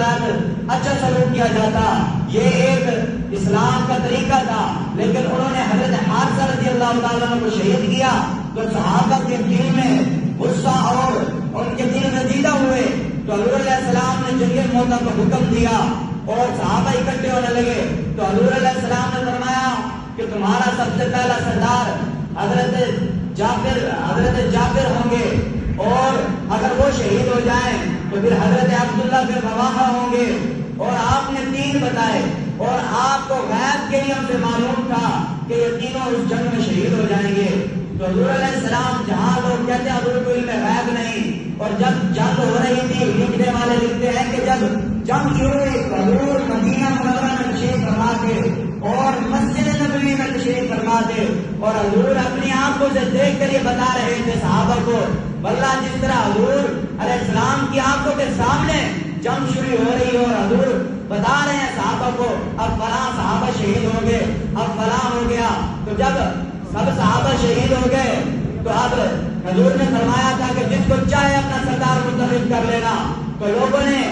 ساتھ اچھا سلوک کیا جاتا. یہ ایک اسلام کا طریقہ تھا. لیکن انہوں نے حضرت حارثہ رضی اللہ تعالیٰ عنہ کو شہید کیا تو صحابہ کے دل میں غصہ اور ان کے دل میں دیدہ ہوئے. تو حضور علیہ السلام نے جنگ موتہ کو حکم دیا اور صحابہ اکٹھے ہونے لگے. تو حضور علیہ السلام نے فرمایا کہ تمہارا سب سے پہلا سردار حضرت جابر ہوں گے، اور اگر وہ شہید ہو جائیں تو پھر حضرت عبداللہ بن رواحہ ہوں گے. اور آپ نے 3 بتائے، اور آپ کو غیب کے علم سے معلوم تھا کہ یہ تینوں اس جنگ میں شہید ہو جائیں گے. تو حضور علیہ السلام، جہاں لوگ کہتے ہیں حضور کو علم غیب نہیں، اور جب جنگ ہو رہی تھی لکھنے والے لکھتے ہیں کہ جب جنگ شروع ہوئی حضور مدینہ منورہ میں تشریف فرما تھے اور مسجد نبوی میں تشریف فرما تھے، اور حضور اپنی آنکھوں سے دیکھ کر یہ بتا رہے تھے صحابہ کو. واللہ جس طرح حضور علیہ السلام کی آنکھوں کے سامنے جنگ شروع ہو رہی ہے اور حضور بتا رہے ہیں صحابہ کو اب فلاں صحابہ شہید ہو گئے، اب فلاں ہو گیا. تو جب سب صحابہ شہید ہو گئے تو اب حضور نے فرمایا تھا کہ جس کو چاہے اپنا سردار منتخب کر لینا. تو لوگوں نے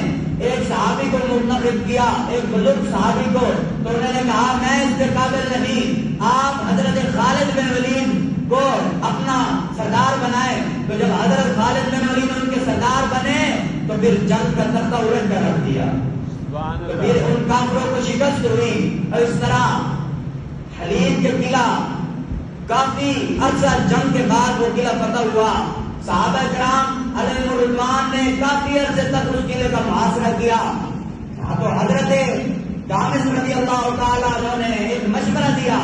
ایک صحابی کو منتخب کیا، ایک بزرگ صحابی کو. تو انہوں نے کہا میں اس کے قابل نہیں، آپ حضرت خالد بن ولید کو اپنا سردار بنائے. تو جب حضرت خالد بن ولید ان کے سردار بنے تو پھر جنگ کا تختہ الٹ کر رکھ دیا. تو پھر ان کافروں کو شکست ہوئی. اور اس طرح حلیم کے قلعہ کافی عرصہ جنگ کے بعد وہ قلعہ فتح ہوا. صحابہ کرام علیہ الرضوان نے کافی عرصے تک اس قلعے کا محاصرہ کیا. تو حضرت دامس رضی اللہ تعالیٰ عنہ نے ایک مشورہ دیا.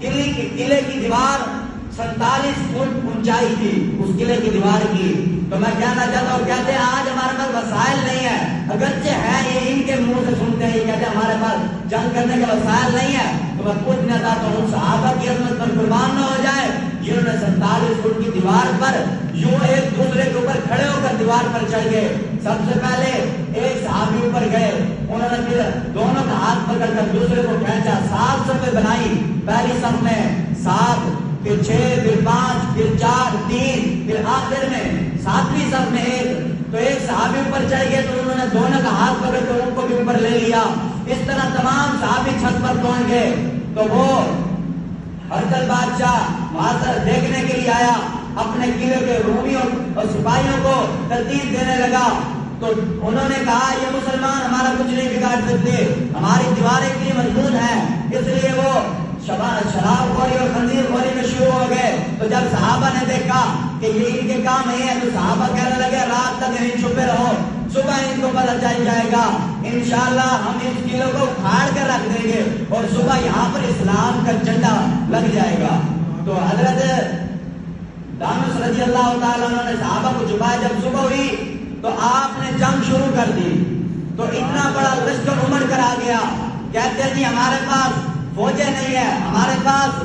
قلعے کی دیوار 47 فٹ اونچائی تھی اس قلعے کی دیوار کی. تو میں کہنا چاہتا ہوں، کہتے ہیں آج ہمارے پاس وسائل نہیں ہے، اگرچہ ہے یہ ان کے منہ سے سنتے ہیں، یہ کہتے ہیں ہمارے پاس جنگ کرنے کے وسائل نہیں ہے. تو میں پوچھنا چاہتا ہوں صحابہ کی عظمت پر قربان نہ ہو جائے جنہوں نے 47 فٹ کی دیوار پر یوں ایک دوسرے کے اوپر کھڑے ہو کر دیوار پر چڑھ گئے. سب سے پہلے ایک صحابی اوپر گئے، انہوں نے پھر دونوں کا ہاتھ پکڑ کر دوسرے کو کھینچا. 7 صفیں بنائی، پہلی صف میں 7، پھر 6، پھر 5، پھر 4، 3، پھر آخر میں 7ویں صف میں 1. تو ایک صحابی اوپر چڑھ گئے تو انہوں نے دونوں کا ہاتھ پکڑ کر ان کو بھی اوپر لے لیا. اس طرح تمام صحابی چھت پر پہنچ گئے. تو وہ ہرقل بادشاہ وہاں پر دیکھنے کے لیے آیا، اپنے قلعے کے رومیوں اور سپاہیوں کو ترتیب دینے لگا. تو انہوں نے کہا یہ مسلمان ہمارا کچھ نہیں بگاڑ سکتے، ہماری دیواریں اتنی مضبوط ہیں. اس لیے وہ شراب خوری اور خنزیر خوری میں شروع ہو گئے. تو جب صحابہ نے دیکھا کہ یہ ان کے کام نہیں ہے تو صحابہ کہنے لگے رات تک یہیں چھپے رہو، صبح ان کو پتہ چل جائے گا، انشاءاللہ ہم اس قلعے کو اکھاڑ کر رکھ دیں گے اور صبح یہاں پر اسلام کا جھنڈا لگ جائے گا. تو حضرت دامس رضی اللہ تعالیٰ عنہ نے صحابہ کو چھپایا. جب صبح ہوئی تو آپ نے جنگ شروع کر دی. تو اتنا بڑا لشکر امڑ کر آ گیا. کہتے ہیں جی ہمارے پاس فوجیں نہیں ہے، ہمارے پاس.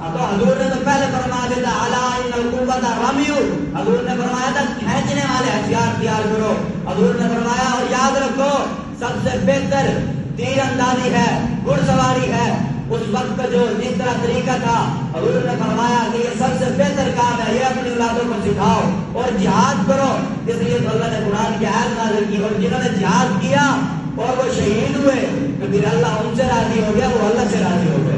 تو حضور نے تو پہلے فرما دیا تھا الا ان القوۃ رمیو، حضور نے فرمایا تھا کھینچنے والے ہتھیار تیار کرو. حضور نے فرمایا اور یاد رکھو سب سے بہتر تیر اندازی ہے، گھڑ سواری ہے. اس وقت کا جو جس طرح طریقہ تھا حضور نے فرمایا کہ یہ سب سے بہتر کام ہے، یہ اپنی اولادوں کو سکھاؤ اور جہاد کرو. اس لیے تو اللہ نے قرآن کی آیت نازل کی، اور جنہوں نے جہاد کیا اور وہ شہید ہوئے تو پھر اللہ ان سے راضی ہو گیا، وہ اللہ سے راضی ہو گیا.